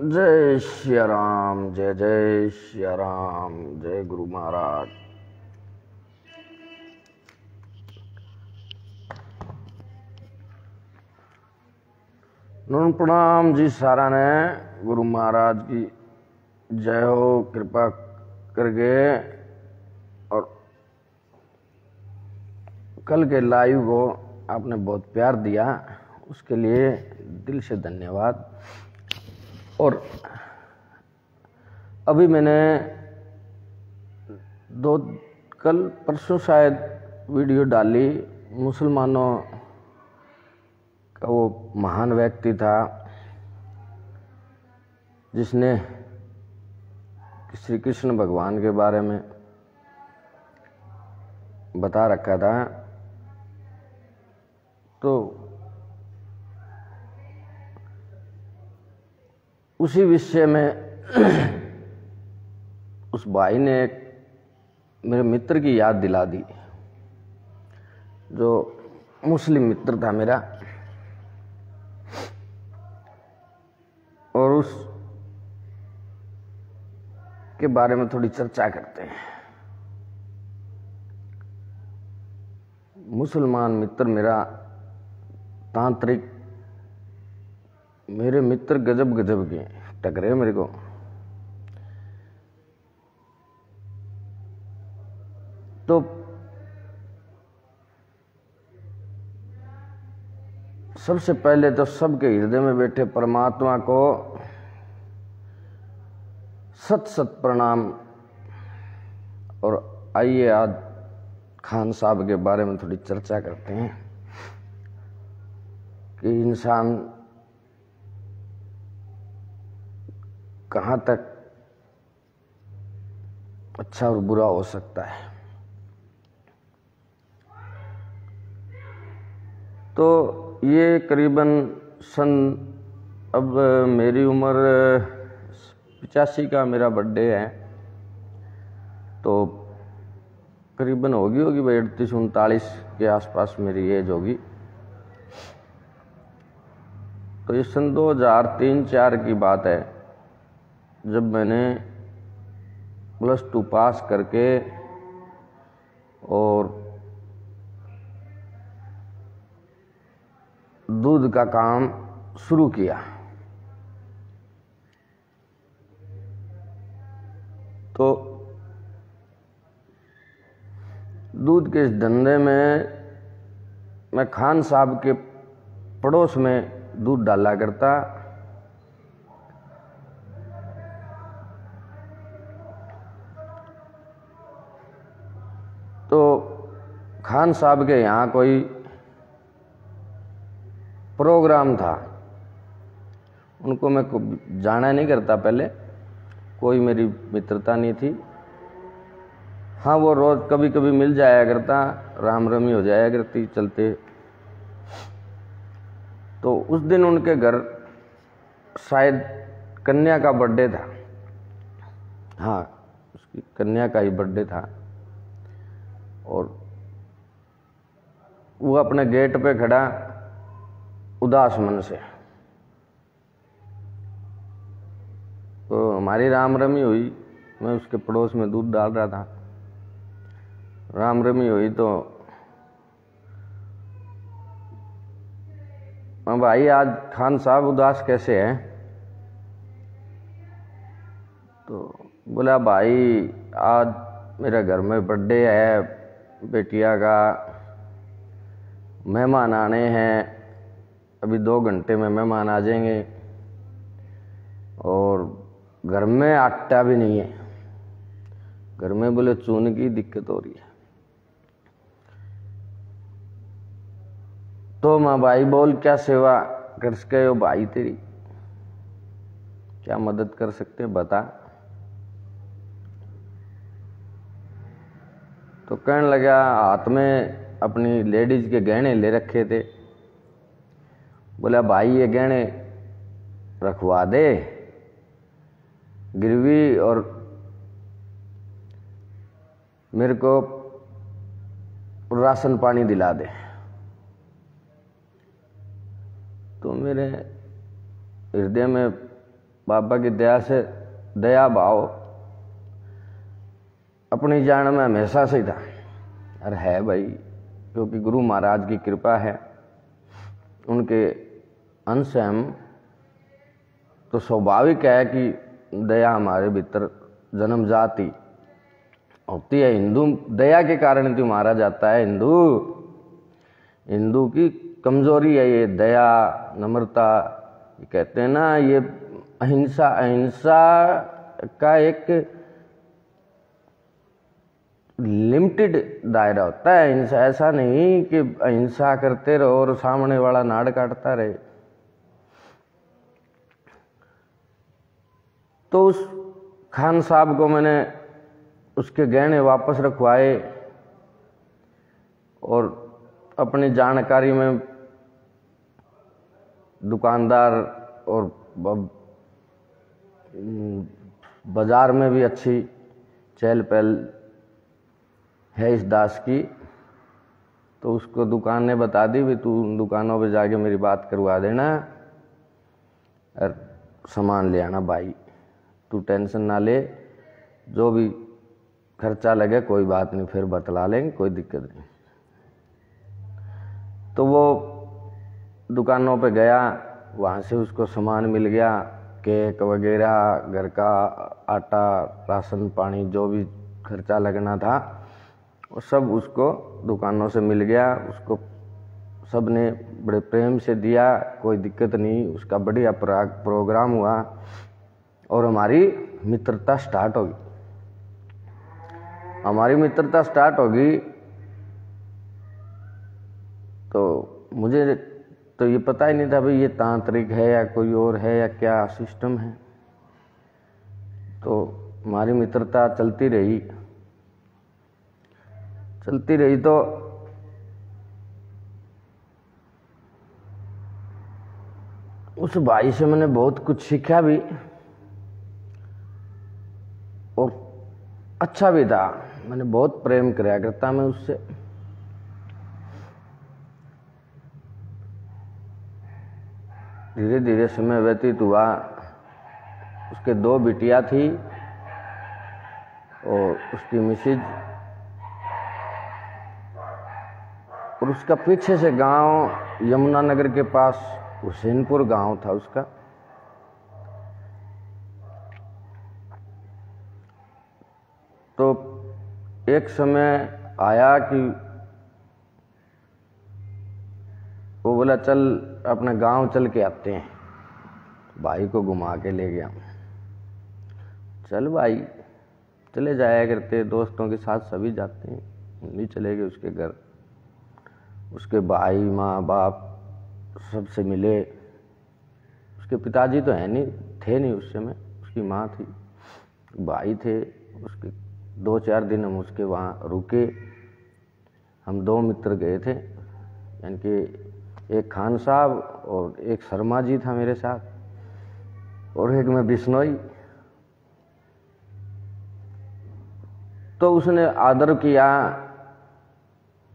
जय श्री राम, जय जय श्री राम, जय गुरु महाराज। नून प्रणाम जी सारा ने। गुरु महाराज की जय हो, कृपा करके। और कल के लाइव को आपने बहुत प्यार दिया, उसके लिए दिल से धन्यवाद। और अभी मैंने कल परसों शायद वीडियो डाली, मुसलमानों का वो महान व्यक्ति था जिसने श्री कृष्ण भगवान के बारे में बता रखा था। तो उसी विषय में उस भाई ने मेरे मित्र की याद दिला दी, जो मुस्लिम मित्र था मेरा। और उस के बारे में थोड़ी चर्चा करते हैं। मुसलमान मित्र मेरा तांत्रिक, मेरे मित्र गजब गजब के टकरे मेरे को। तो सबसे पहले तो सबके हृदय में बैठे परमात्मा को सत सत प्रणाम। और आइए आज खान साहब के बारे में थोड़ी चर्चा करते हैं कि इंसान कहाँ तक अच्छा और बुरा हो सकता है। तो ये करीबन अब मेरी उम्र 85 का मेरा बर्थडे है, तो करीबन होगी भाई 38-39 के आसपास मेरी एज होगी। तो ये सन 2003-04 की बात है, जब मैंने +2 पास करके और दूध का काम शुरू किया। तो दूध के इस धंधे में मैं खान साहब के पड़ोस में दूध डाला करता। तो खान साहब के यहाँ कोई प्रोग्राम था, उनको मैं जाना नहीं करता, पहले कोई मेरी मित्रता नहीं थी। हाँ, वो रोज कभी कभी मिल जाया करता, राम रमी हो जाया करती चलते। तो उस दिन उनके घर शायद कन्या का बर्थडे था। हाँ, उसकी कन्या का ही बर्थडे था। और वो अपने गेट पे खड़ा उदास मन से। तो हमारी राम रमी हुई, मैं उसके पड़ोस में दूध डाल रहा था। राम रमी हुई तो भाई आज खान साहब उदास कैसे हैं? तो बोला भाई आज मेरे घर में बर्थडे है, बेटिया का, मेहमान आने हैं, अभी 2 घंटे में मेहमान आ जाएंगे और घर में आटा भी नहीं है, घर में बोले चून की दिक्कत हो रही है। तो माँ भाई बोल क्या सेवा कर सके हो भाई, तेरी क्या मदद कर सकते बता। तो कहने लगा, हाथ में अपनी लेडीज के गहने ले रखे थे। बोला भाई ये गहने रखवा दे गिरवी और मेरे को राशन पानी दिला दे। तो मेरे हृदय में बाबा की दया से दया भाव अपनी जान में हमेशा से ही था। अरे है भाई, क्योंकि गुरु महाराज की कृपा है, उनके अंश हम, तो स्वाभाविक है कि दया हमारे भीतर जन्म जाती होती है। हिंदू दया के कारण ही मारा जाता है। हिंदू की कमजोरी है ये दया, नम्रता। ये कहते हैं ना, ये अहिंसा का एक लिमिटेड दायरा होता है। अहिंसा ऐसा नहीं कि अहिंसा करते रहो और सामने वाला नाड़ काटता रहे। तो उस खान साहब को मैंने उसके गहने वापस रखवाए और अपनी जानकारी में दुकानदार और बाजार में भी अच्छी चहल पहल है इस दास की। तो उसको दुकान ने बता दी भी तू उन दुकानों पे जाके मेरी बात करवा देना और सामान ले आना भाई, तू टेंशन ना ले, जो भी खर्चा लगे कोई बात नहीं, फिर बतला लेंगे, कोई दिक्कत नहीं। तो वो दुकानों पे गया, वहाँ से उसको सामान मिल गया, केक वगैरह, घर का आटा, राशन पानी, जो भी खर्चा लगना था वो सब उसको दुकानों से मिल गया। उसको सब ने बड़े प्रेम से दिया, कोई दिक्कत नहीं। उसका बढ़िया प्रोग्राम हुआ और हमारी मित्रता स्टार्ट होगी। तो मुझे तो ये पता ही नहीं था भाई ये तांत्रिक है या कोई और है या क्या सिस्टम है। तो हमारी मित्रता चलती रही तो उस भाई से मैंने बहुत कुछ सीखा भी और अच्छा भी था। मैंने बहुत प्रेम किया करता मैं उससे। धीरे धीरे समय व्यतीत हुआ। उसके 2 बिटिया थी और उसकी मिसेज, और उसका पीछे से गांव यमुनानगर के पास हुसैनपुर गांव था उसका। तो एक समय आया कि वो बोला चल अपने गांव चल के आते हैं, भाई को घुमा के ले गया। चल भाई, चले जाया करते, दोस्तों के साथ सभी जाते हैं, हम भी चले गए उसके घर। उसके भाई, माँ बाप सबसे मिले। उसके पिताजी तो थे नहीं उस समय, उसकी माँ थी, भाई थे उसके। 2-4 दिन हम उसके वहाँ रुके। हम 2 मित्र गए थे, यानी कि एक खान साहब और एक शर्मा जी था मेरे साथ, और एक मैं बिश्नोई। तो उसने आदर किया।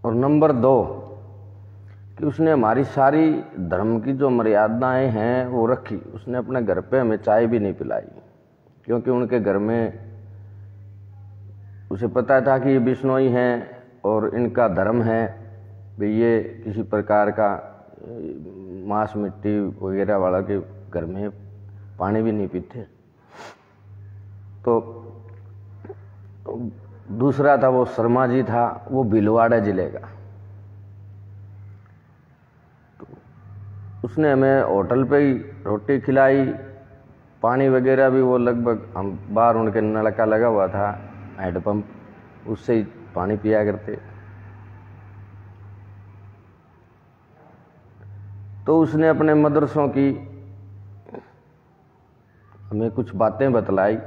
और नंबर 2 कि उसने हमारी सारी धर्म की जो मर्यादाएं हैं वो रखी। उसने अपने घर पे हमें चाय भी नहीं पिलाई, क्योंकि उनके घर में उसे पता था कि ये बिश्नोई हैं और इनका धर्म है भी ये किसी प्रकार का मांस मिट्टी वगैरह वाला के घर में पानी भी नहीं पीते। तो दूसरा था वो शर्मा जी था, वो भीलवाड़ा जिले का। तो उसने हमें होटल पे ही रोटी खिलाई, पानी वगैरह भी वो लगभग हम बाहर उनके नलका लगा हुआ था हैंडपंप, उससे ही पानी पिया करते। तो उसने अपने मदरसों की हमें कुछ बातें बतलाई,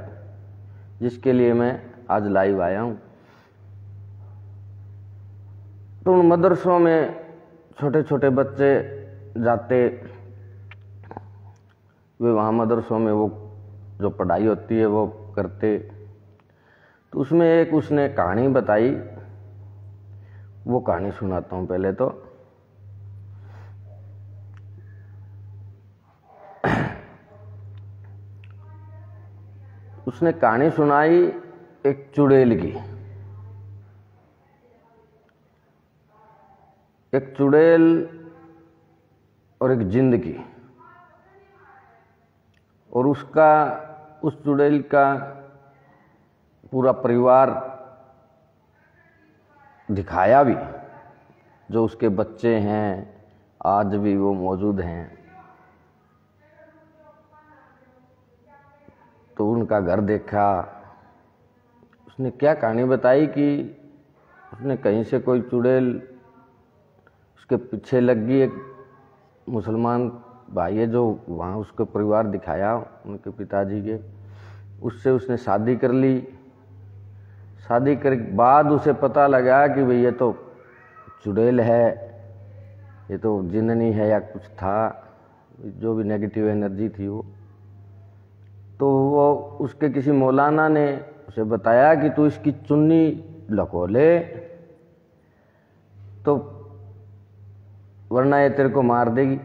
जिसके लिए मैं आज लाइव आया हूँ। तो उन मदरसों में छोटे छोटे बच्चे जाते, वे वहाँ मदरसों में वो जो पढ़ाई होती है वो करते। तो उसमें एक उसने कहानी बताई, वो कहानी सुनाता हूँ पहले। तो उसने कहानी सुनाई एक चुड़ैल की। एक चुड़ैल और एक जिंद की, और उस चुड़ैल का पूरा परिवार दिखाया भी, जो उसके बच्चे हैं आज भी वो मौजूद हैं। तो उनका घर देखा। उसने क्या कहानी बताई कि उसने कहीं से कोई चुड़ैल उसके पीछे लग गई। एक मुसलमान भाई है जो वहाँ उसको परिवार दिखाया उनके पिताजी के, उससे उसने शादी कर ली। शादी के बाद उसे पता लगा कि भाई ये तो चुड़ैल है, ये तो जिन्नी है या कुछ था, जो भी नेगेटिव एनर्जी थी वो। तो वो उसके किसी मौलाना ने उसे बताया कि तू इसकी चुन्नी लको ले, तो वरना ये तेरे को मार देगी।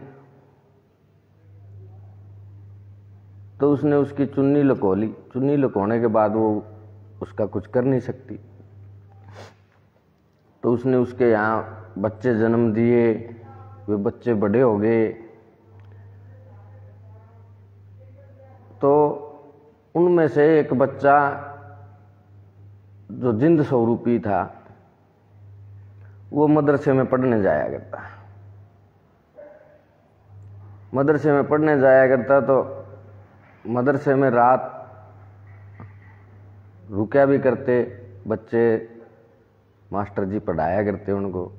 तो उसने उसकी चुन्नी लको ली। चुन्नी लकोने के बाद वो उसका कुछ कर नहीं सकती। तो उसने उसके यहाँ बच्चे जन्म दिए, वे बच्चे बड़े हो गए। तो उनमें से एक बच्चा जो जिंद स्वरूपी था वो मदरसे में पढ़ने जाया करता। मदरसे में पढ़ने जाया करता तो मदरसे में रात रुका भी करते बच्चे, मास्टर जी पढ़ाया करते उनको।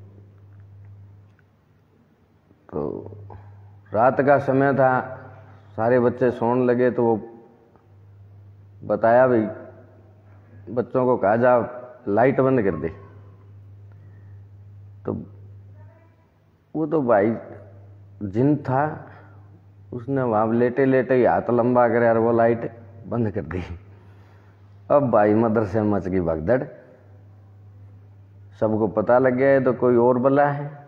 तो रात का समय था, सारे बच्चे सोने लगे, तो वो बताया भाई बच्चों को कहा जा लाइट बंद कर दे। तो वो तो भाई जिन था, उसने वहाँ लेटे लेटे ही हाथ लंबा करे और वो लाइट बंद कर दी। अब भाई मदरसे में मच गई भगदड़, सबको पता लग गया है तो कोई और बला है।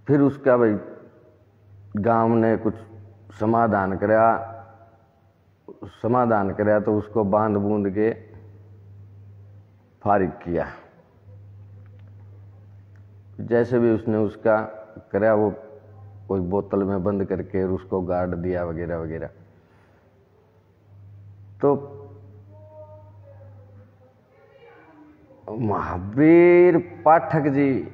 फिर उसका भाई गांव ने कुछ समाधान कराया तो उसको बांध बूंद के फारिग किया। जैसे भी उसने उसका कराया, वो कोई बोतल में बंद करके उसको गाड़ दिया वगैरह वगैरह। तो महावीर पाठक जी,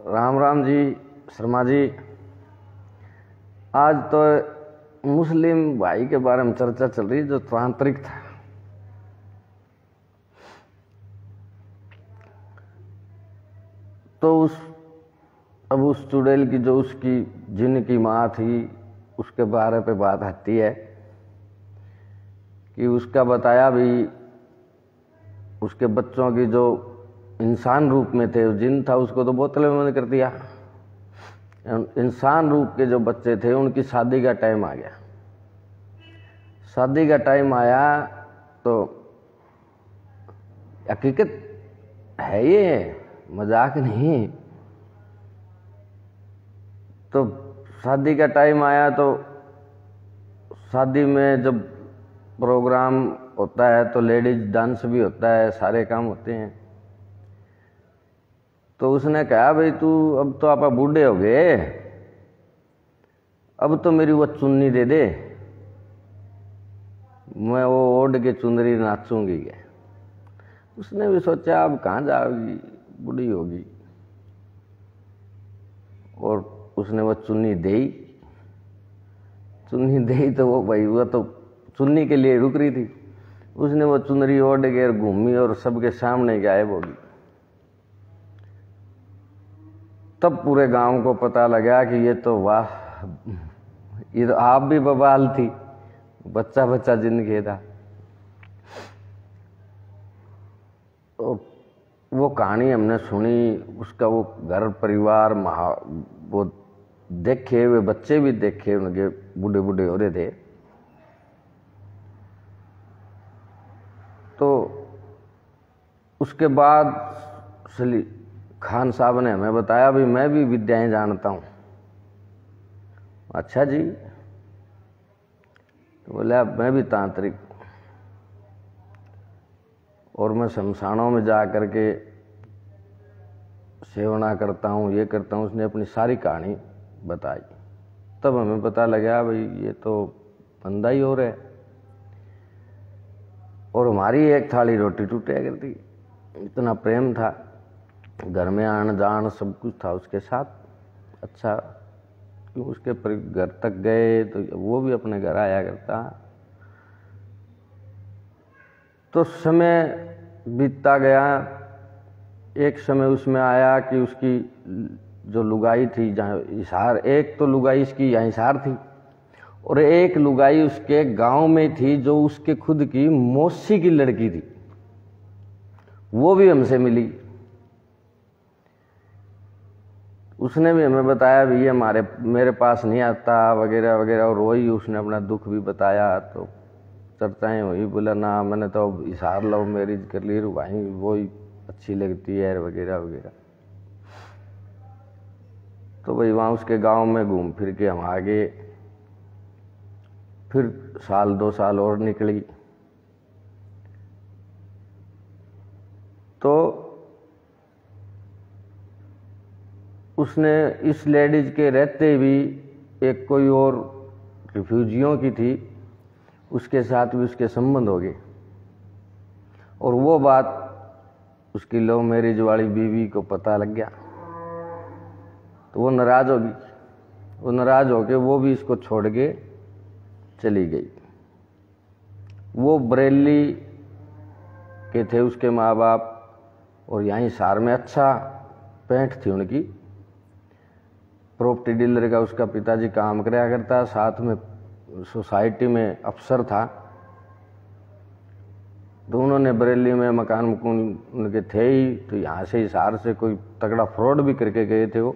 राम राम जी, शर्मा जी, आज तो मुस्लिम भाई के बारे में चर्चा चल रही जो तांत्रिक था। तो अब उस चुड़ैल की जो उसकी जिन की माँ थी उसके बारे पे बात आती है कि उसका बताया भी उसके बच्चों की जो इंसान रूप में थे, जिन था उसको तो बोतल में बंद कर दिया। इंसान रूप के जो बच्चे थे उनकी शादी का टाइम आ गया। शादी का टाइम आया तो हकीकत है, ये मजाक नहीं। तो शादी का टाइम आया तो शादी में जब प्रोग्राम होता है तो लेडीज डांस भी होता है, सारे काम होते हैं। तो उसने कहा भाई तू अब तो आप बूढ़े हो गए, अब तो मेरी वो चुन्नी दे दे, मैं वो ओढ़ के चुंदरी नाचूंगी। उसने भी सोचा अब कहाँ जाओगी, बूढ़ी होगी। और उसने वो चुन्नी दी तो वो भाई वो तो चुन्नी के लिए रुक रही थी। उसने वो चुनरी ओढ़ के घूमी और सबके सामने गायब होगी। तब पूरे गांव को पता लगा कि ये तो वाह, ये तो आप भी बवाल थी, बच्चा जिंदगी था। तो वो कहानी हमने सुनी, उसका वो घर परिवार वो देखे, वे बच्चे भी देखे, उनके बूढ़े बूढ़े हो रहे थे। तो उसके बाद खान साहब ने हमें बताया भी मैं भी विद्याएं जानता हूँ। अच्छा जी, तो बोले अब मैं भी तांत्रिक और मैं शमशानों में जा करके सेवना करता हूँ, ये करता हूँ। उसने अपनी सारी कहानी बताई। तब हमें पता लगा भाई ये तो बंदा ही हो रहा है। और हमारी एक थाली रोटी टूटे करती, इतना प्रेम था, घर में आन जान सब कुछ था उसके साथ। अच्छा क्यों उसके घर तक गए तो वो भी अपने घर आया करता। तो समय बीतता गया। एक समय उसमें आया कि उसकी जो लुगाई थी जहाँ हिसार, एक तो लुगाई इसकी यहाँ हिसार थी और एक लुगाई उसके गांव में थी जो उसके खुद की मौसी की लड़की थी। वो भी हमसे मिली। उसने भी हमें बताया भी ये मेरे पास नहीं आता वगैरह वगैरह। और वही उसने अपना दुख भी बताया। तो चर्चाएं हुई। बोला ना मैंने तो हिसार लव मैरिज कर ली, भाई वो ही अच्छी लगती है वगैरह वगैरह। तो भाई वहाँ उसके गांव में घूम फिर के हम आ गए। फिर साल 2 साल और निकली। तो उसने इस लेडीज के रहते भी एक कोई और रिफ्यूजियों की थी, उसके साथ भी उसके संबंध हो गए। और वो बात उसकी लव मैरिज वाली बीवी को पता लग गया तो वो नाराज होगी। वो नाराज होके वो भी इसको छोड़ के चली गई। वो बरेली के थे उसके माँ बाप और यहाँ हिसार में अच्छा पैंठ थी उनकी। प्रॉपर्टी डीलर का उसका पिताजी काम कराया करता, साथ में सोसाइटी में अफसर था। तो उन्होंने बरेली में मकान उनके थे ही। तो यहाँ से हिसार से कोई तगड़ा फ्रॉड भी करके गए थे वो,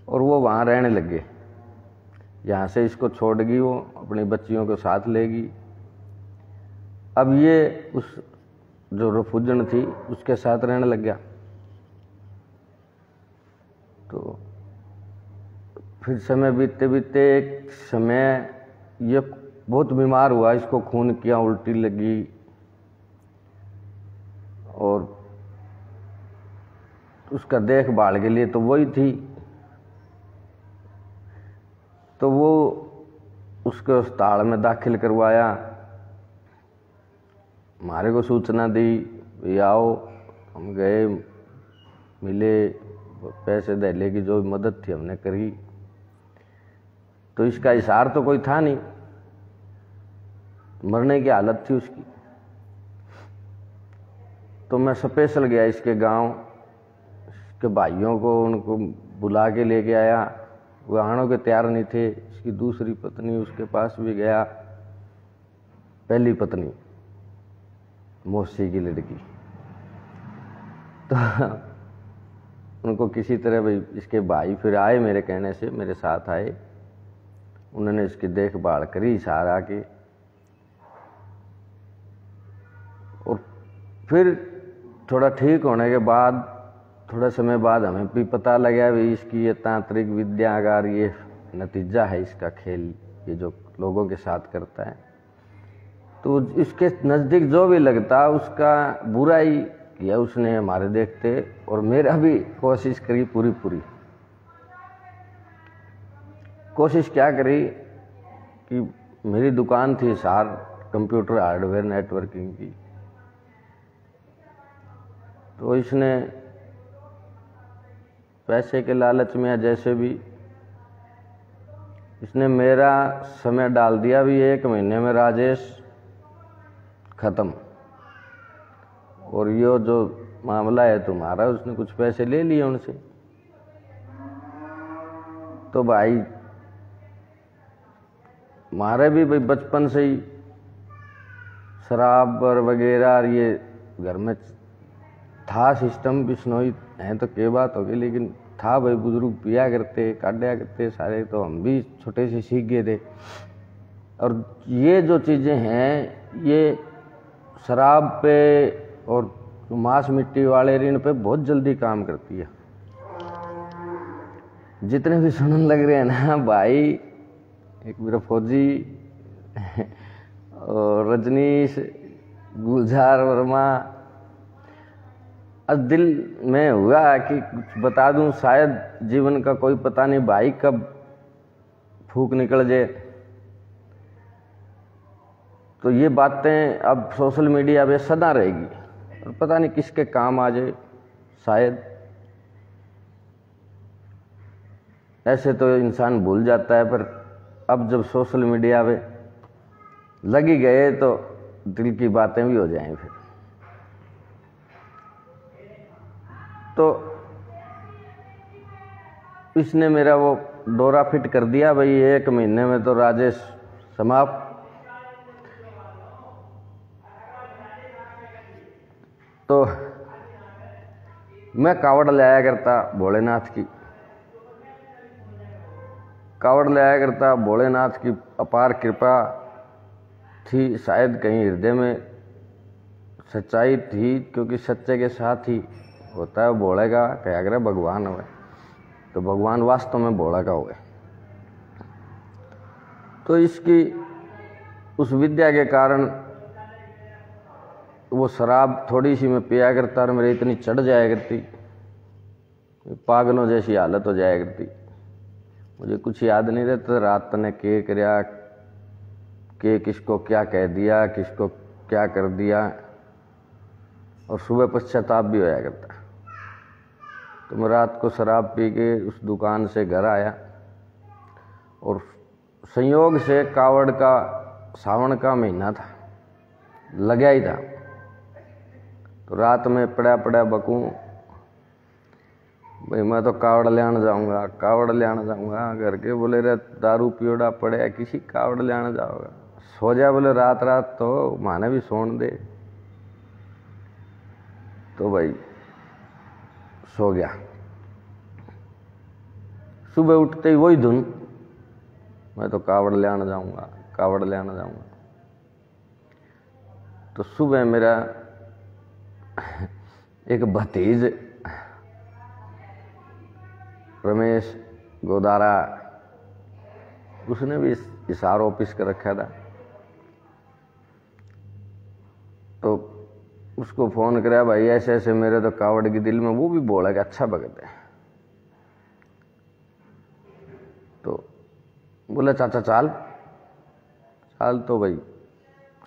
और वो वहाँ रहने लग गए। यहाँ से इसको छोड़गी, वो अपनी बच्चियों को साथ लेगी। अब ये उस जो रफुजन थी उसके साथ रहने लग गया। तो फिर समय बीतते बीतते एक समय ये बहुत बीमार हुआ। इसको खून किया, उल्टी लगी और उसका देखभाल के लिए तो वही थी। तो वो उसको अस्पताल में दाखिल करवाया। हमारे को सूचना दी, ये आओ। हम गए, मिले, पैसे दहले की जो मदद थी हमने करी। तो इसका हिसार तो कोई था नहीं, मरने की हालत थी उसकी। तो मैं स्पेशल गया इसके गांव, इसके भाइयों को उनको बुला के लेके आया। वो आने के तैयार नहीं थे। इसकी दूसरी पत्नी उसके पास भी गया, पहली पत्नी मौसी की लड़की। तो उनको किसी तरह भाई इसके भाई फिर आए, मेरे कहने से मेरे साथ आए। उन्होंने इसकी देखभाल करी सारा के। और फिर थोड़ा ठीक होने के बाद थोड़ा समय बाद हमें भी पता लगा भी इसकी ये तांत्रिक विद्या अगर ये नतीजा है इसका खेल, ये जो लोगों के साथ करता है। तो इसके नज़दीक जो भी लगता उसका बुरा ही किया उसने हमारे देखते। और मेरा भी कोशिश करी पूरी कोशिश क्या करी कि मेरी दुकान थी सार कंप्यूटर हार्डवेयर नेटवर्किंग की। तो इसने पैसे के लालच में या जैसे भी इसने मेरा समय डाल दिया भी 1 महीने में राजेश खत्म। और ये जो मामला है तुम्हारा, उसने कुछ पैसे ले लिए उनसे। तो भाई हमारे भी भाई बचपन से ही शराब और वगैरह ये घर में था सिस्टम। बिश्नोई हैं तो क्या बात होगी, लेकिन था भाई, बुजुर्ग पिया करते, काटा करते सारे। तो हम भी छोटे से सीख गए थे। और ये जो चीज़ें हैं ये शराब पे और मांस मिट्टी वाले ऋण पे बहुत जल्दी काम करती है। जितने भी सुनने लग रहे हैं ना भाई, एक मेरा फौजी और रजनीश, गुलजार वर्मा। अब दिल में हुआ कि कुछ बता दूं, शायद जीवन का कोई पता नहीं भाई कब फूंक निकल जाए। तो ये बातें अब सोशल मीडिया पे सदा रहेगी और पता नहीं किसके काम आ जाए। शायद ऐसे तो इंसान भूल जाता है, पर अब जब सोशल मीडिया पे लग ही गए तो दिल की बातें भी हो जाएं फिर। तो इसने मेरा वो डोरा फिट कर दिया भाई, 1 महीने में तो राजेश समाप्त। तो मैं कावड़ ले आया करता भोलेनाथ की, कावड़ ले आया करता। भोलेनाथ की अपार कृपा थी, शायद कहीं हृदय में सच्चाई थी, क्योंकि सच्चे के साथ ही होता है। भोले का कहा करे भगवान हुए, तो भगवान वास्तव में भोले का हुए। तो इसकी उस विद्या के कारण वो शराब थोड़ी सी मैं पिया करता और मेरी इतनी चढ़ जाया करती, पागलों जैसी हालत हो जाया करती। मुझे कुछ याद नहीं रहता रात ने के करया, के किसको क्या कह दिया, किसको क्या कर दिया, और सुबह पश्चाताप भी होया करता। तो मैं रात को शराब पी के उस दुकान से घर आया और संयोग से कावड़ का सावन का महीना था, लगा ही था। तो रात में पड़ा पड़ा बकूं भाई मैं तो कावड़ ले आने जाऊंगा, कावड़ ले आने जाऊंगा। घर के बोले रे दारू पियोड़ा पड़े किसी कावड़ ले आने जाओगा, सो जा। बोले रात रात तो माने भी सोन दे। तो भाई सो गया। सुबह उठते ही वही धुन, मैं तो कावड़ ले आने जाऊंगा, कावड़ ले आने जाऊंगा। तो सुबह मेरा एक भतीज रमेश गोदारा, उसने भी इशार ऑफिस कर रखा था। तो उसको फोन कराया, भाई ऐसे ऐसे मेरे तो कावड़ की दिल में, वो भी बोला कि अच्छा भगत है। तो बोला चाचा चाल चाल। तो भाई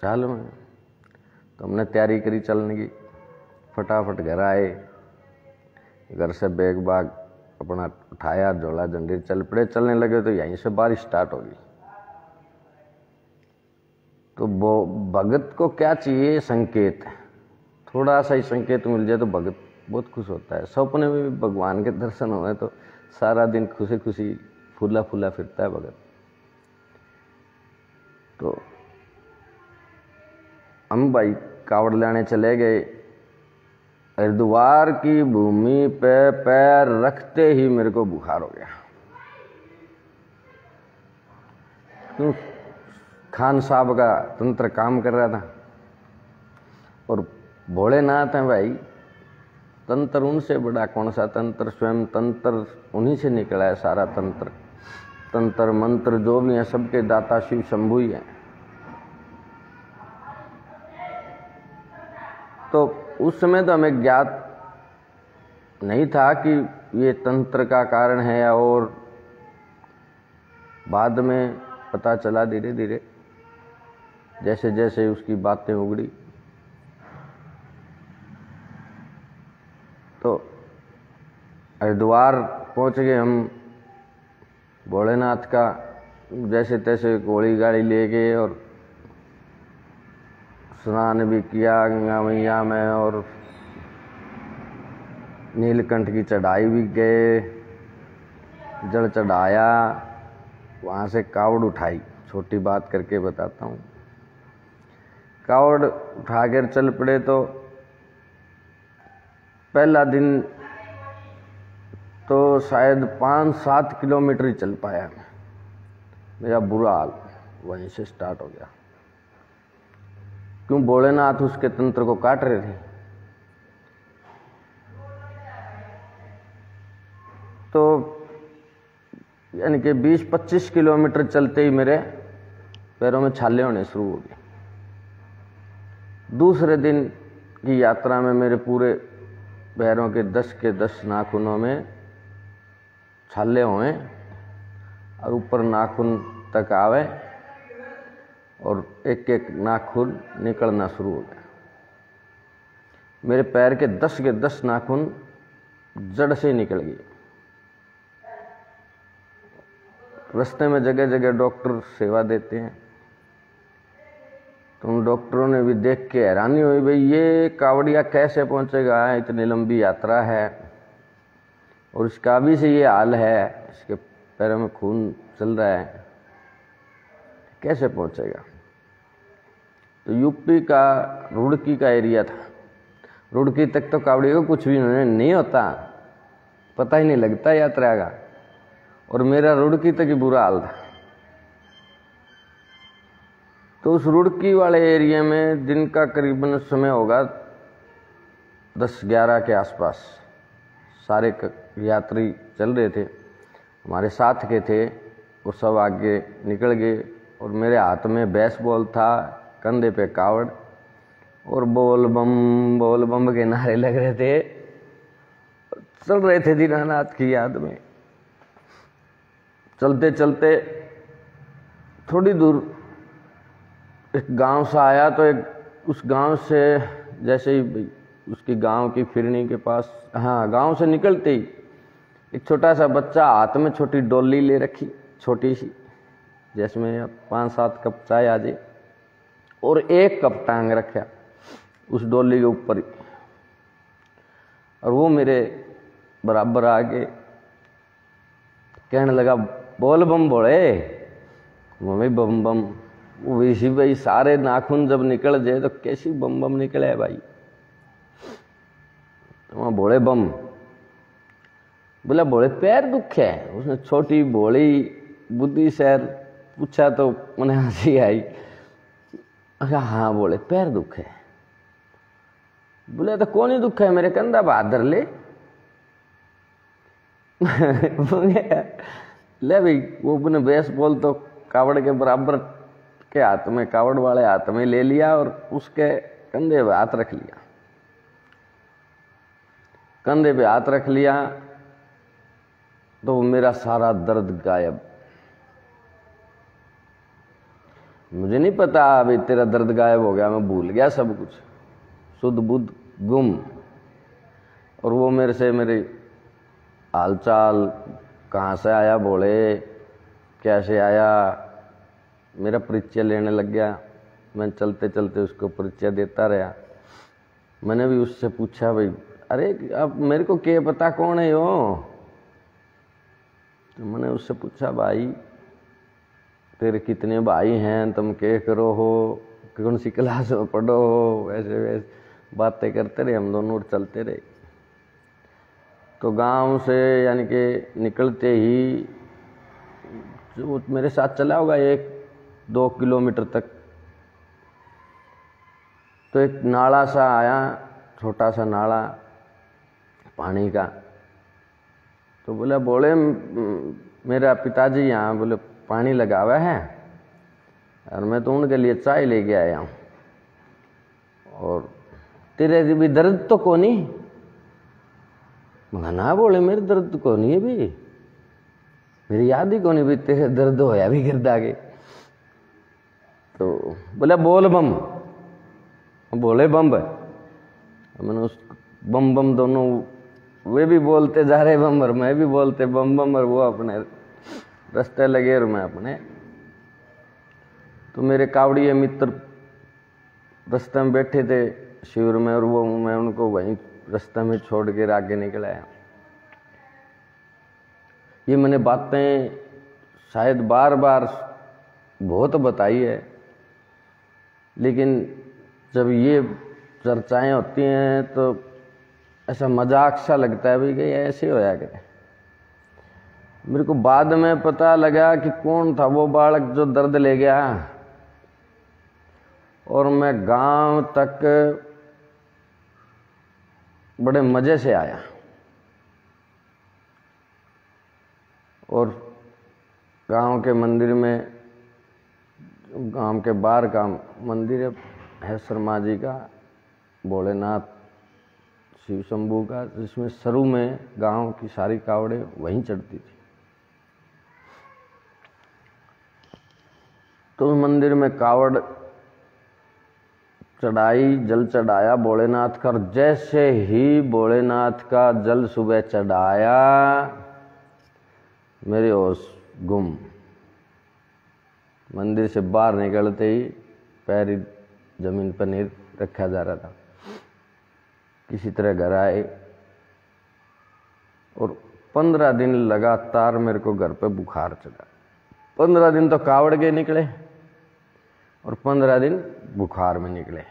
चाल में, तो हमने तैयारी करी चलने की। फटाफट घर आए, घर से बैग बाग अपना उठाया, झोला जंजीर, चल पड़े। चलने लगे तो यहीं से बारिश स्टार्ट हो गई। तो वो भगत को क्या चाहिए? संकेत। थोड़ा सा ही संकेत मिल जाए तो भगत बहुत खुश होता है। सपने में भी भगवान के दर्शन हुए तो सारा दिन खुशी खुशी फूला फूला फिरता है भगत। तो हम भाई कावड़ लाने चले गए। हरिद्वार की भूमि पे पैर रखते ही मेरे को बुखार हो गया। क्यों? खान साहब का तंत्र काम कर रहा था और भोलेनाथ हैं भाई, तंत्र उनसे बड़ा कौन सा तंत्र? स्वयं तंत्र उन्हीं से निकला है। सारा तंत्र, तंत्र मंत्र जो भी हैं सबके दाता शिव शंभू ही हैं। तो उस समय तो हमें ज्ञात नहीं था कि ये तंत्र का कारण है, और बाद में पता चला धीरे धीरे जैसे जैसे उसकी बातें उगड़ी। तो हरिद्वार पहुंच गए हम। भोलेनाथ का जैसे तैसे घोड़ी गाड़ी ले गए और स्नान भी किया गंगा मैया में, और नीलकंठ की चढ़ाई भी गए, जल चढ़ाया, वहाँ से कावड़ उठाई। छोटी बात करके बताता हूँ। कावड़ उठाकर चल पड़े। तो पहला दिन तो शायद 5-7 किलोमीटर ही चल पाया। मेरा बुरा हाल वहीं से स्टार्ट हो गया। क्यों? भोलेनाथ उसके तंत्र को काट रहे थे। तो यानी कि 20-25 किलोमीटर चलते ही मेरे पैरों में छाले होने शुरू हो गए। दूसरे दिन की यात्रा में मेरे पूरे पैरों के 10 नाखूनों में छाले हुए और ऊपर नाखून तक आवे और एक एक नाखून निकलना शुरू हो गया। मेरे पैर के 10 नाखून जड़ से निकल गए। रास्ते में जगह जगह डॉक्टर सेवा देते हैं, तो उन डॉक्टरों ने भी देख के हैरानी हुई, भाई ये कावड़िया कैसे पहुंचेगा, इतनी लंबी यात्रा है और इसका भी से ये हाल है, इसके पैरों में खून चल रहा है, कैसे पहुंचेगा। तो यूपी का रुड़की का एरिया था। रुड़की तक तो कावड़िया को कुछ भी नहीं होता, पता ही नहीं लगता यात्रा का, और मेरा रुड़की तक ही बुरा हाल था। तो उस रुड़की वाले एरिया में दिन का करीबन समय होगा 10-11 के आसपास। सारे यात्री चल रहे थे, हमारे साथ के थे, वो सब आगे निकल गए और मेरे हाथ में बेसबॉल था, कंधे पे कावड़ और बोल बम के नारे लग रहे थे। चल रहे थे दीनानाथ की याद में। चलते चलते थोड़ी दूर एक गांव सा आया, तो एक उस गांव से जैसे ही उसकी गांव की फिरनी के पास, हाँ, गांव से निकलते ही एक छोटा सा बच्चा हाथ में छोटी डोली ले रखी, छोटी सी, जिसमें 5-7 कप चाय आ जाए, और एक कप टांग रखा उस डोली के ऊपर ही। और वो मेरे बराबर आके कहने लगा, बोल बम बोले। मम्मी बम बम, वैसी भाई सारे नाखून जब निकल जाए तो कैसी बम बम निकले भाई। तो वहां बोले बम, बोला बोले पैर दुख है। उसने छोटी भोली बुद्धि शहर पूछा तो मैंने हंसी आई। अच्छा हाँ, बोले पैर दुख है। बोले तो कौन ही दुख है, मेरे कंधा बहादुर ले। ले भाई, वो अपने बेसबॉल तो कावड़ के बराबर के हाथ में, कावड़ वाले हाथ में ले लिया और उसके कंधे पे हाथ रख लिया। कंधे पे हाथ रख लिया तो मेरा सारा दर्द गायब। मुझे नहीं पता अभी तेरा दर्द गायब हो गया, मैं भूल गया सब कुछ, शुद्ध बुद्ध गुम। और वो मेरे से मेरी हालचाल, कहाँ से आया बोले, कैसे आया, मेरा परिचय लेने लग गया। मैं चलते चलते उसको परिचय देता रहा। मैंने भी उससे पूछा, भाई अरे अब मेरे को क्या पता कौन है यो। तो मैंने उससे पूछा, भाई तेरे कितने भाई हैं, तुम क्या करो हो, कौन सी क्लास में पढ़ो हो, ऐसे वैसे बातें करते रहे हम दोनों और चलते रहे। तो गांव से यानी कि निकलते ही जो मेरे साथ चला होगा 1-2 किलोमीटर तक, तो एक नाला सा आया, छोटा सा नाला पानी का। तो बोला बोले मेरा पिताजी यहाँ बोले पानी लगा हुआ है और मैं तो उनके लिए चाय लेके आया हूँ, और तेरे भी दर्द तो को नहीं। ना बोले मेरे दर्द को नहीं है भी, मेरी याद ही को नहीं भी तेरे दर्द होया भी गिरद आगे। तो बोला बोल बम, बोले बम। मैंने उस बम बम दोनों, वे भी बोलते जा रहे बम और मैं भी बोलते बम बम, और वो अपने रास्ते लगे और मैं अपने। तो मेरे कावड़िए मित्र रास्ते में बैठे थे शिविर में, और वो मैं उनको वहीं रास्ते में छोड़ के आगे निकल आया। ये मैंने बातें शायद बार बार बहुत बताई है, लेकिन जब ये चर्चाएं होती हैं तो ऐसा मजाक सा लगता है, भाई कि ऐसे होया करे। मेरे को बाद में पता लगा कि कौन था वो बालक जो दर्द ले गया, और मैं गांव तक बड़े मजे से आया। और गांव के मंदिर में गांव के बाहर का मंदिर है शर्मा जी का, भोलेनाथ शिव शंभू का, जिसमें शुरू में गांव की सारी कावड़े वहीं चढ़ती थी। तो उस मंदिर में कावड़ चढ़ाई, जल चढ़ाया भोलेनाथ का, और जैसे ही भोलेनाथ का जल सुबह चढ़ाया मेरी होश गुम। मंदिर से बाहर निकलते ही पैर जमीन पर नहीं रखा जा रहा था। किसी तरह घर आए और 15 दिन लगातार मेरे को घर पे बुखार चढ़ा। 15 दिन तो कावड़ के निकले और 15 दिन बुखार में निकले।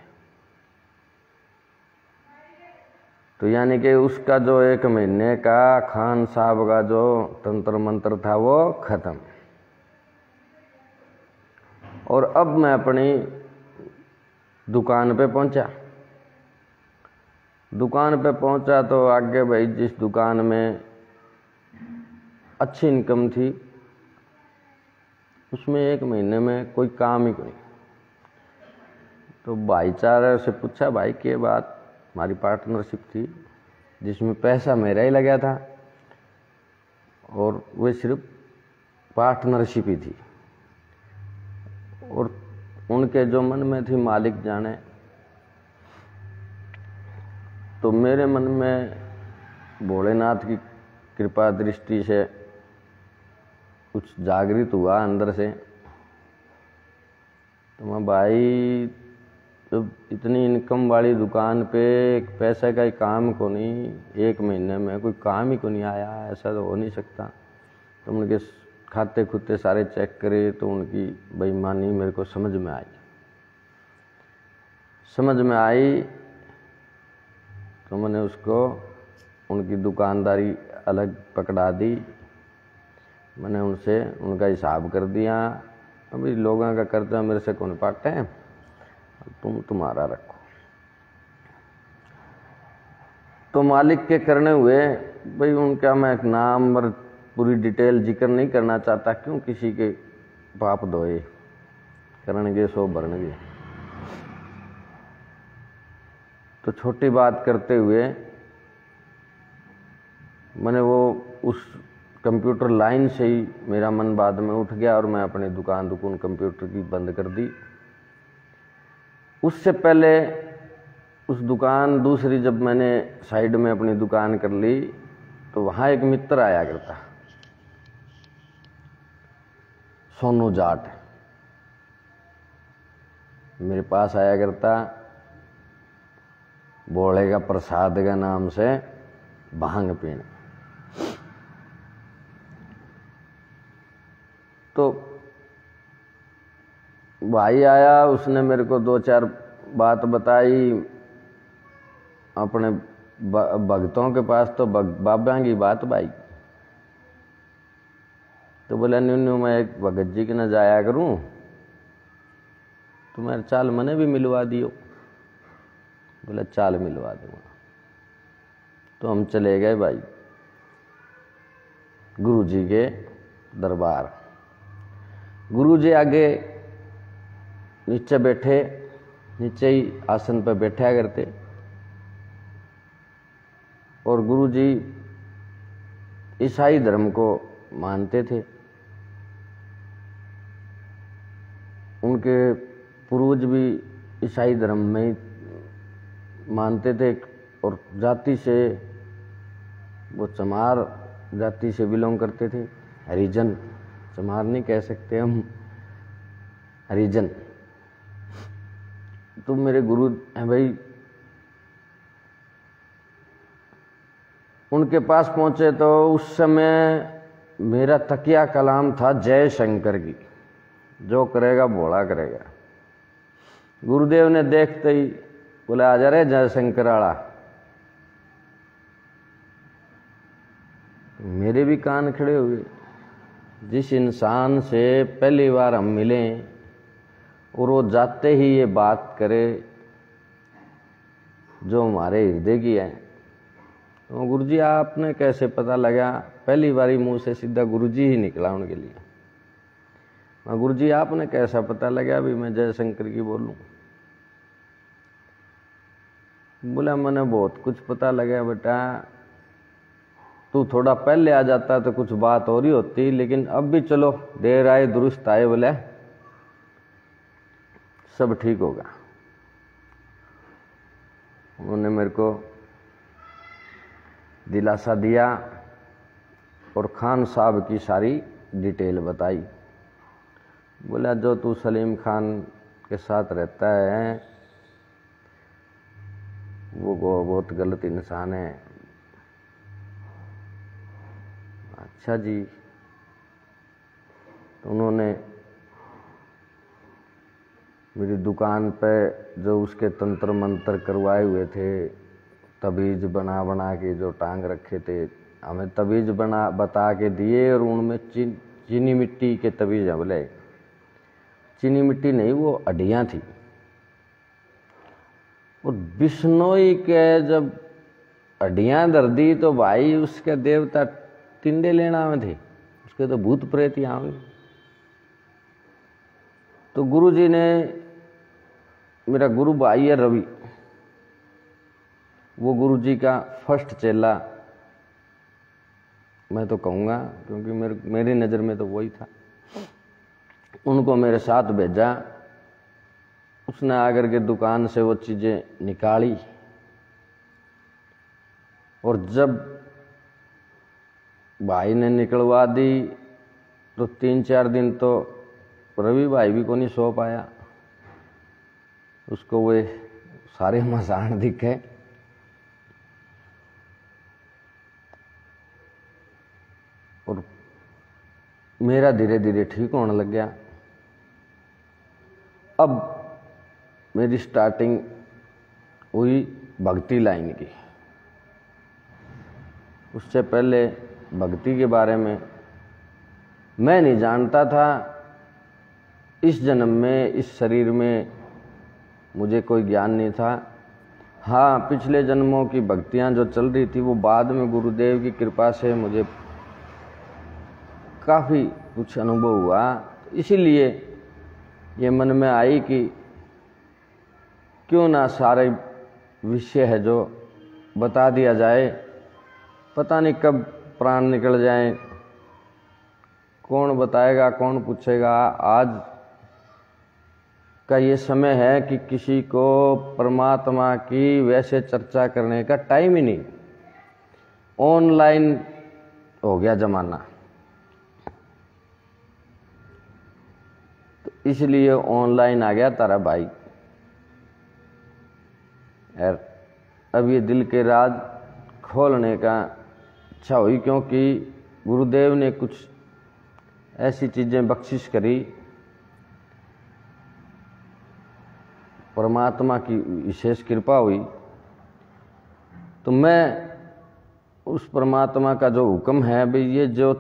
तो यानी कि उसका जो 1 महीने का खान साहब का जो तंत्र मंत्र था वो खत्म। और अब मैं अपनी दुकान पे पहुंचा। दुकान पे पहुंचा तो आगे भाई जिस दुकान में अच्छी इनकम थी उसमें 1 महीने में कोई काम ही नहीं। तो भाईचारे से पूछा, भाई के बात? हमारी पार्टनरशिप थी जिसमें पैसा मेरा ही लगा था और वे सिर्फ पार्टनरशिप ही थी, और उनके जो मन में थी मालिक जाने। तो मेरे मन में भोलेनाथ की कृपा दृष्टि से कुछ जागृत हुआ अंदर से। तो मैं भाई जब इतनी इनकम वाली दुकान पे पैसे का ही काम को नहीं, 1 महीने में कोई काम ही को नहीं आया, ऐसा तो हो नहीं सकता। तो उनके खाते खुते सारे चेक करे तो उनकी बेईमानी मेरे को समझ में आई। तो मैंने उसको उनकी दुकानदारी अलग पकड़ा दी। मैंने उनसे उनका हिसाब कर दिया। अभी लोगों का कर्जा मेरे से कौन पाटे हैं, तुम्हारा रखो। तो मालिक के करने हुए भाई उनका मैं एक नाम और पूरी डिटेल जिक्र नहीं करना चाहता, क्यों किसी के पाप धोए, करणगे सो भरणगे। तो छोटी बात करते हुए मैंने वो उस कंप्यूटर लाइन से ही मेरा मन बाद में उठ गया और मैं अपनी दुकान कंप्यूटर की बंद कर दी। उससे पहले उस दुकान दूसरी जब मैंने साइड में अपनी दुकान कर ली तो वहाँ एक मित्र आया करता, सोनू जाट, मेरे पास आया करता भोले का प्रसाद के नाम से भांग पीने। तो भाई आया, उसने मेरे को 2-4 बात बताई अपने भक्तों के पास, तो बाबा की बात भाई। तो बोला न्यू मैं एक भगत जी के न जाया करूं, तो मेरे चाल मने भी मिलवा दियो। बोला चाल मिलवा दूंगा। तो हम चले गए भाई गुरु जी के दरबार। गुरु जी आगे नीचे बैठे, नीचे ही आसन पर बैठा करते, और गुरु जी ईसाई धर्म को मानते थे। उनके पूर्वज भी ईसाई धर्म में ही मानते थे, और जाति से वो चमार जाति से बिलोंग करते थे। हरिजन, चमार नहीं कह सकते हम, हरिजन। तो मेरे गुरु हैं भाई, उनके पास पहुंचे तो उस समय मेरा तकिया कलाम था जय शंकर की, जो करेगा भोला करेगा। गुरुदेव ने देखते ही बोले आ जा रे जय शंकर आड़ा। मेरे भी कान खड़े हुए। जिस इंसान से पहली बार हम मिले और वो जाते ही ये बात करे जो हमारे हृदय की है, तो गुरुजी आपने कैसे पता लगा? पहली बारी मुंह से सीधा गुरुजी ही निकला उनके लिए। मैं गुरुजी आपने कैसा पता लगा भी मैं जयशंकर की बोलूं? बोला मैंने बहुत कुछ पता लगा बेटा, तू थोड़ा पहले आ जाता तो कुछ बात और ही होती, लेकिन अब भी चलो देर आए दुरुस्त आए, बोले सब ठीक होगा। उन्होंने मेरे को दिलासा दिया और खान साहब की सारी डिटेल बताई। बोला जो तू सलीम खान के साथ रहता है वो बहुत गलत इंसान है। अच्छा जी। तो उन्होंने मेरी दुकान पे जो उसके तंत्र मंत्र करवाए हुए थे, तबीज बना बना के जो टांग रखे थे, हमें तबीज बता के दिए और उनमें चीनी मिट्टी के तबीज हैं। बोले चीनी मिट्टी नहीं, वो हड्डियाँ थी। और बिश्नोई के जब हड्डियाँ दर दी तो भाई उसके देवता टिंडे लेना में थे, उसके तो भूत प्रेत यहाँ हुए। तो गुरुजी ने, मेरा गुरु भाई है रवि, वो गुरुजी का फर्स्ट चेला मैं तो कहूँगा, क्योंकि मेरी नज़र में तो वही था। उनको मेरे साथ भेजा, उसने आकर के दुकान से वो चीज़ें निकाली और जब भाई ने निकलवा दी तो 3-4 दिन तो रवि भाई भी को नहीं सो पाया, उसको वे सारे मसान दिखे। और मेरा धीरे धीरे ठीक होने लग गया। अब मेरी स्टार्टिंग हुई भक्ति लाइन की। उससे पहले भक्ति के बारे में मैं नहीं जानता था। इस जन्म में इस शरीर में मुझे कोई ज्ञान नहीं था। हाँ, पिछले जन्मों की भक्तियाँ जो चल रही थी वो बाद में गुरुदेव की कृपा से मुझे काफ़ी कुछ अनुभव हुआ। इसीलिए ये मन में आई कि क्यों ना सारे विषय है जो बता दिया जाए। पता नहीं कब प्राण निकल जाए, कौन बताएगा, कौन पूछेगा। आज का ये समय है कि किसी को परमात्मा की वैसे चर्चा करने का टाइम ही नहीं। ऑनलाइन हो गया जमाना, तो इसलिए ऑनलाइन आ गया तारा भाई। यार अब ये दिल के राज खोलने का इच्छा हुई, क्योंकि गुरुदेव ने कुछ ऐसी चीज़ें बख्शिश करी, परमात्मा की विशेष कृपा हुई। तो मैं उस परमात्मा का जो हुक्म है भाई, ये जो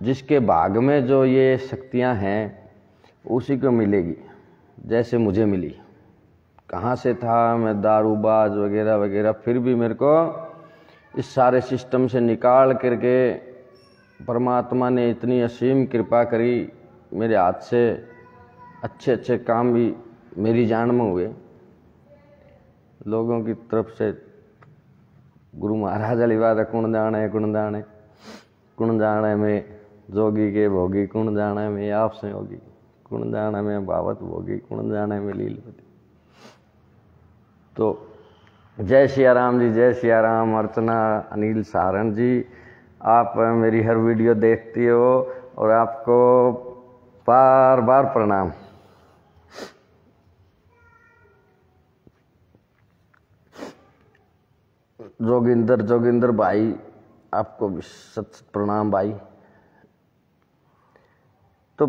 जिसके भाग में जो ये शक्तियां हैं उसी को मिलेगी, जैसे मुझे मिली। कहाँ से था मैं, दारूबाज वगैरह वगैरह, फिर भी मेरे को इस सारे सिस्टम से निकाल करके परमात्मा ने इतनी असीम कृपा करी। मेरे हाथ से अच्छे अच्छे काम भी मेरी जान में हुए। लोगों की तरफ से गुरु महाराज वाली बात है, कुण जाने कुण जाने कुण जाने में जोगी के भोगी, कुण जाने में आप से होगी, कुण जाने में भावत भोगी, कुण जाने में लीलपति। तो जय सिया राम जी, जय सिया राम। अर्चना अनिल सारण जी, आप मेरी हर वीडियो देखती हो और आपको बार बार प्रणाम। जोगिंदर भाई, आपको भी सत प्रणाम भाई। तो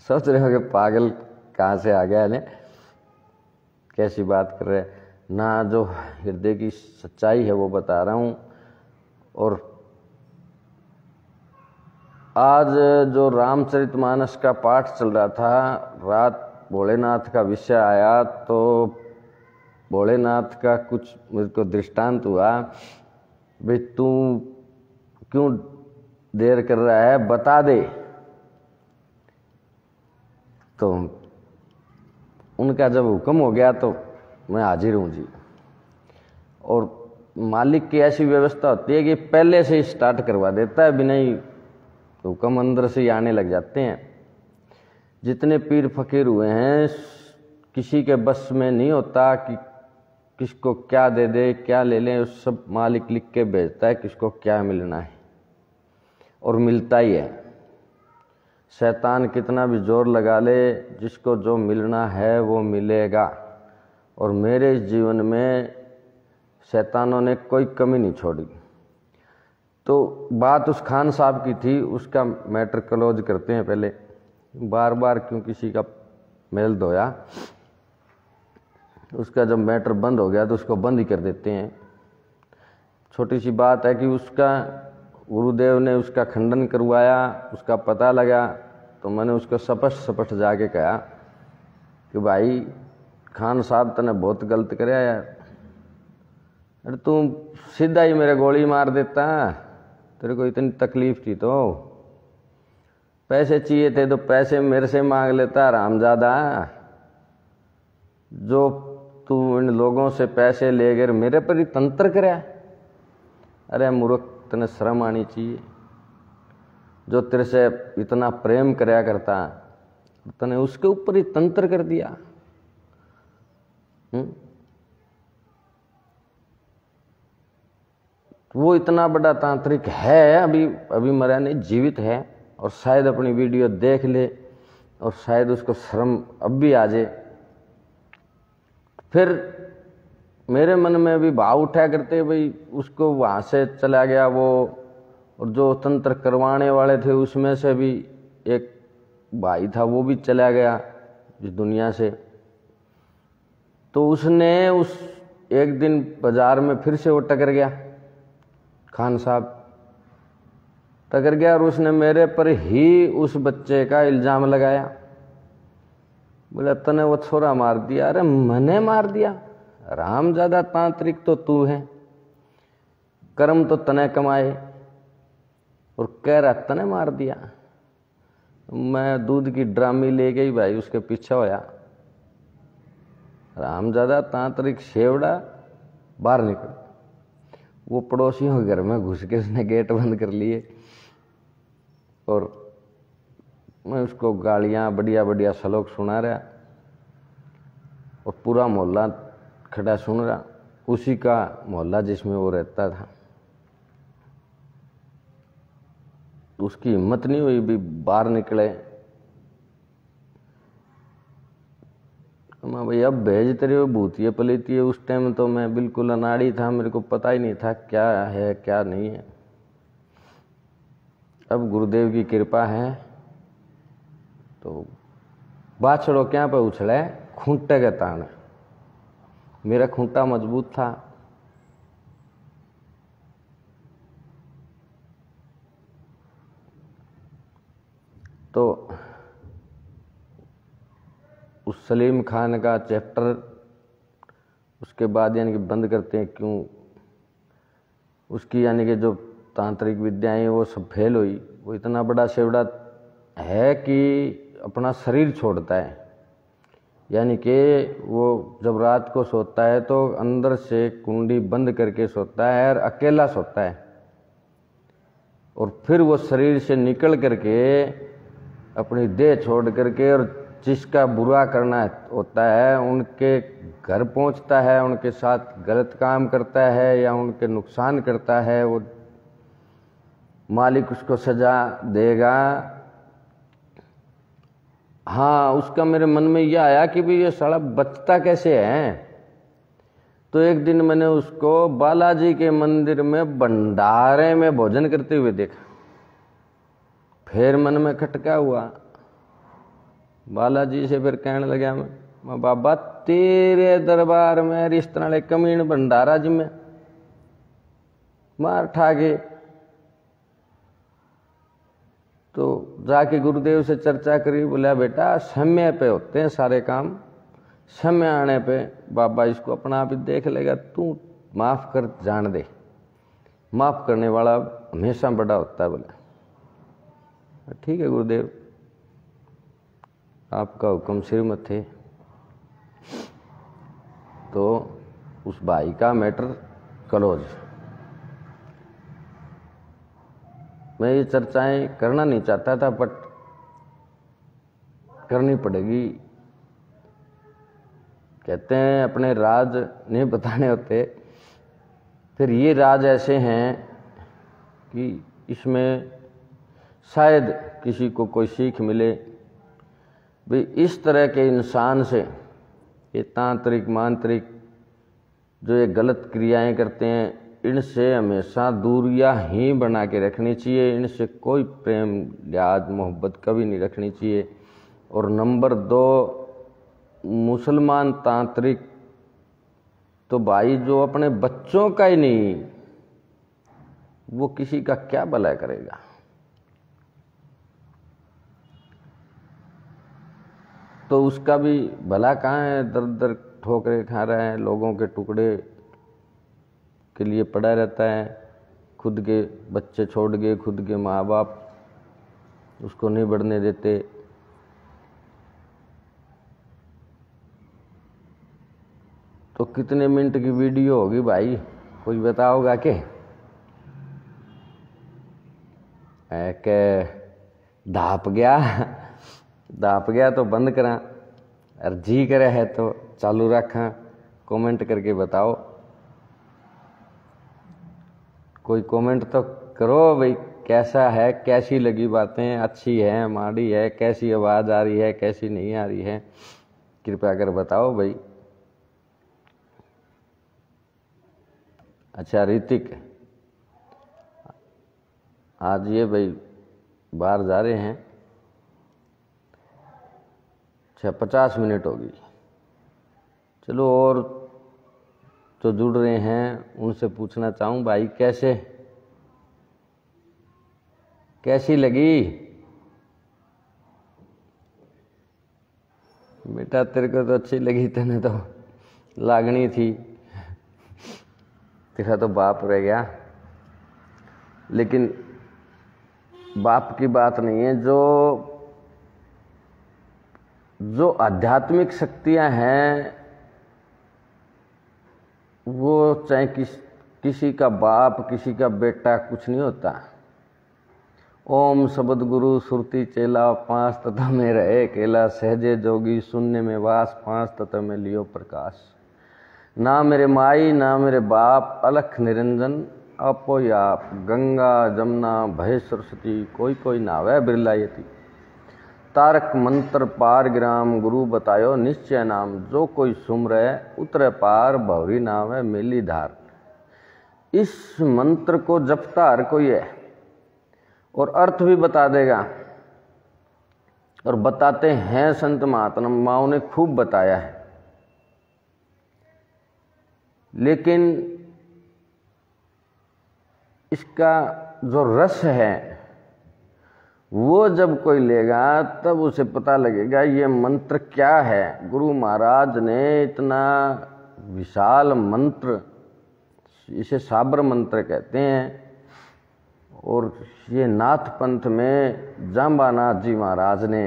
सोच रहे हो कि पागल कहाँ से आ गया है, कैसी बात कर रहे हैं ना। जो हृदय की सच्चाई है वो बता रहा हूँ। और आज जो रामचरितमानस का पाठ चल रहा था, रात भोलेनाथ का विषय आया, तो भोलेनाथ का कुछ मुझको दृष्टांत हुआ। भाई तू क्यों देर कर रहा है बता दे। तो उनका जब हुक्म हो गया तो मैं हाजिर हूँ जी। और मालिक की ऐसी व्यवस्था होती है कि पहले से ही स्टार्ट करवा देता है, बिना ही हुक्म अंदर से ही आने लग जाते हैं। जितने पीर फकीर हुए हैं किसी के बस में नहीं होता कि किसको क्या दे दे क्या ले लें, उस सब मालिक लिख के भेजता है किसको क्या मिलना है, और मिलता ही है। शैतान कितना भी जोर लगा ले, जिसको जो मिलना है वो मिलेगा। और मेरे इस जीवन में शैतानों ने कोई कमी नहीं छोड़ी। तो बात उस खान साहब की थी, उसका मैटर क्लोज करते हैं। पहले बार बार क्यों किसी का मेल धोया, उसका जब मैटर बंद हो गया तो उसको बंद ही कर देते हैं। छोटी सी बात है कि उसका गुरुदेव ने उसका खंडन करवाया, उसका पता लगा, तो मैंने उसको सपष्ट जाके कहा कि भाई खान साहब तने बहुत गलत कराया यार। अरे तू सीधा ही मेरे गोली मार देता, तेरे को इतनी तकलीफ थी तो पैसे चाहिए थे तो पैसे मेरे से मांग लेता हरामजादा। जो तू इन लोगों से पैसे ले गए मेरे पर ही तंत्र कराया। अरे मूर्ख, तने शर्म आनी चाहिए। जो तेरे से इतना प्रेम कराया करता तने उसके ऊपर ही तंत्र कर दिया। वो इतना बड़ा तांत्रिक है, अभी मरा नहीं, जीवित है। और शायद अपनी वीडियो देख ले और शायद उसको शर्म अब भी आ जाए। फिर मेरे मन में भी भाव उठा करते, भाई उसको वहाँ से चला गया वो, और जो तंत्र करवाने वाले थे उसमें से भी एक भाई था वो भी चला गया इस दुनिया से। तो उसने उस एक दिन बाजार में फिर से वो टकर गया, खान साहब टकर गया, और उसने मेरे पर ही उस बच्चे का इल्जाम लगाया। बोला तने वो छोरा मार दिया। अरे मैंने मार दिया? रामजादा, तांत्रिक तो तू है, कर्म तो तने कमाए, और कह रहा तने मार दिया। मैं दूध की ड्रामी ले गई भाई, उसके पीछे होया। रामजादा तांत्रिक शेवड़ा, बाहर निकल। वो पड़ोसियों के घर में घुस के उसने गेट बंद कर लिए, और मैं उसको गालियां बढ़िया बढ़िया श्लोक सुना रहा, और पूरा मोहल्ला खड़ा सुन रहा, उसी का मोहल्ला जिसमें वो रहता था। उसकी हिम्मत नहीं हुई भी बाहर निकले। मैं भाई अब भेज तेरे वो भूतिया पलीती है। उस टाइम तो मैं बिल्कुल अनाड़ी था, मेरे को पता ही नहीं था क्या है क्या नहीं है। अब गुरुदेव की कृपा है तो बाछड़ो क्या पे उछले, खूंटे के ताने। मेरा खूंटा मजबूत था। तो उस सलीम खान का चैप्टर उसके बाद यानी कि बंद करते हैं। क्यों? उसकी यानी कि जो तांत्रिक विद्याएं वो सब फेल हुई। वो इतना बड़ा शेवड़ा है कि अपना शरीर छोड़ता है, यानी कि वो जब रात को सोता है तो अंदर से कुंडी बंद करके सोता है और अकेला सोता है, और फिर वो शरीर से निकल करके अपनी देह छोड़ करके और जिसका बुरा करना होता है उनके घर पहुंचता है, उनके साथ गलत काम करता है या उनके नुकसान करता है। वो मालिक उसको सजा देगा। हाँ, उसका मेरे मन में यह आया कि भी ये साला बचता कैसे है। तो एक दिन मैंने उसको बालाजी के मंदिर में भंडारे में भोजन करते हुए देखा। फिर मन में खटका हुआ। बालाजी से फिर कहने लगा मैं बाबा तेरे दरबार में इस तरह कमीन भंडारा जी में मार ठाके। तो जाके गुरुदेव से चर्चा करी। बोला बेटा समय पे होते हैं सारे काम, समय आने पे बाबा इसको अपना आप ही देख लेगा, तू माफ कर जान दे। माफ करने वाला हमेशा बड़ा होता है। बोला ठीक है गुरुदेव, आपका हुक्म सिर मथे। तो उस भाई का मैटर क्लोज। मैं ये चर्चाएं करना नहीं चाहता था, बट करनी पड़ेगी। कहते हैं अपने राज नहीं बताने होते। फिर ये राज ऐसे हैं कि इसमें शायद किसी को कोई सीख मिले। भाई इस तरह के इंसान से, ये तांत्रिक मांत्रिक जो ये गलत क्रियाएं करते हैं, इनसे हमेशा दूरियां ही बना के रखनी चाहिए। इनसे कोई प्रेम लिहाज मोहब्बत कभी नहीं रखनी चाहिए। और नंबर 2, मुसलमान तांत्रिक तो भाई जो अपने बच्चों का ही नहीं, वो किसी का क्या भला करेगा। तो उसका भी भला कहाँ है, दर दर ठोकरे खा रहा है, लोगों के टुकड़े के लिए पड़ा रहता है। खुद के बच्चे छोड़ के, खुद के माँ बाप उसको नहीं बढ़ने देते। तो कितने मिनट की वीडियो होगी भाई, कोई बताओगा के? धाप गया तो बंद करा, और जी करे है तो चालू रखा। कमेंट करके बताओ, कोई कमेंट तो करो भाई, कैसा है, कैसी लगी बातें, अच्छी है माड़ी है, कैसी आवाज़ आ रही है, कैसी नहीं आ रही है, कृपया कर बताओ भाई। अच्छा ऋतिक, आज ये भाई बाहर जा रहे हैं। अच्छा 50 मिनट होगी। चलो, और तो जुड़ रहे हैं उनसे पूछना चाहूँ भाई, कैसी लगी? बेटा तेरे को तो अच्छी लगी, तेने तो लागनी थी, तेरा तो बाप रह गया। लेकिन बाप की बात नहीं है। जो आध्यात्मिक शक्तियां हैं, वो चाहे किसी का बाप, किसी का बेटा, कुछ नहीं होता। ओम शब्द गुरु सुरती चेला, 5 तत्व में रहे केला, सहजे जोगी शून्य में वास, 5 तत्व में लियो प्रकाश। ना मेरे माई ना मेरे बाप, अलख निरंजन अपोय आप, गंगा जमुना भय सरस्वती, कोई नावे बिरलायती। तारक मंत्र पार ग्राम, गुरु बतायो निश्चय नाम, जो कोई सुमरे उतरे पार, भवरी नाम है मेली धार। इस मंत्र को जपता हर कोई है, और अर्थ भी बता देगा। और बताते हैं संत महात्माओं ने खूब बताया है। लेकिन इसका जो रस है, वो जब कोई लेगा तब उसे पता लगेगा ये मंत्र क्या है। गुरु महाराज ने इतना विशाल मंत्र, इसे साबर मंत्र कहते हैं, और ये नाथ पंथ में जाम्बानाथ जी महाराज ने,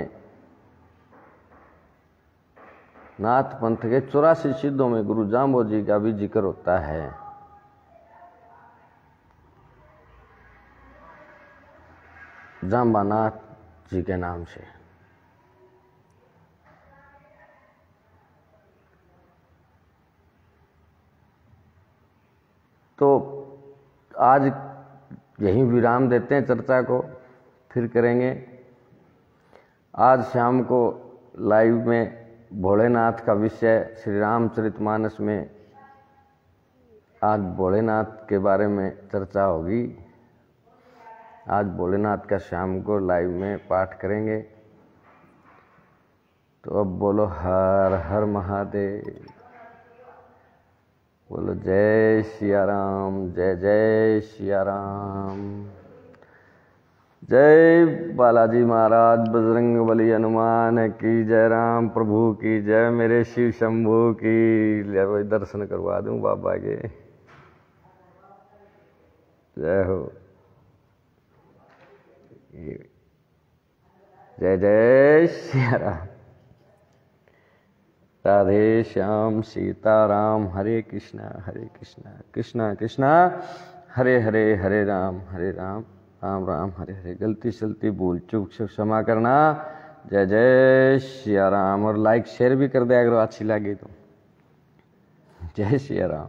नाथ पंथ के 84 सिद्धों में गुरु जाम्बो जी का भी जिक्र होता है। जाम्बानाथ जी के नाम से। तो आज यहीं विराम देते हैं चर्चा को, फिर करेंगे। आज शाम को लाइव में भोलेनाथ का विषय श्री रामचरितमानस में, आज भोलेनाथ के बारे में चर्चा होगी। आज भोलेनाथ का शाम को लाइव में पाठ करेंगे। तो अब बोलो हर हर महादेव, बोलो जय सिया राम, जय जय सिया राम, जय बालाजी महाराज, बजरंग बली हनुमान की जय, राम प्रभु की जय, मेरे शिव शंभू की। दर्शन करवा दूं बाबा के। जय हो। जय जय सिया राम। राधे श्याम सीताराम। हरे कृष्णा कृष्णा कृष्णा हरे हरे, हरे राम राम राम हरे हरे। गलती सलती भूल चूक से क्षमा करना। जय जय सिया राम। और लाइक शेयर भी कर दिया अगर अच्छी लगी तो। जय सिया राम।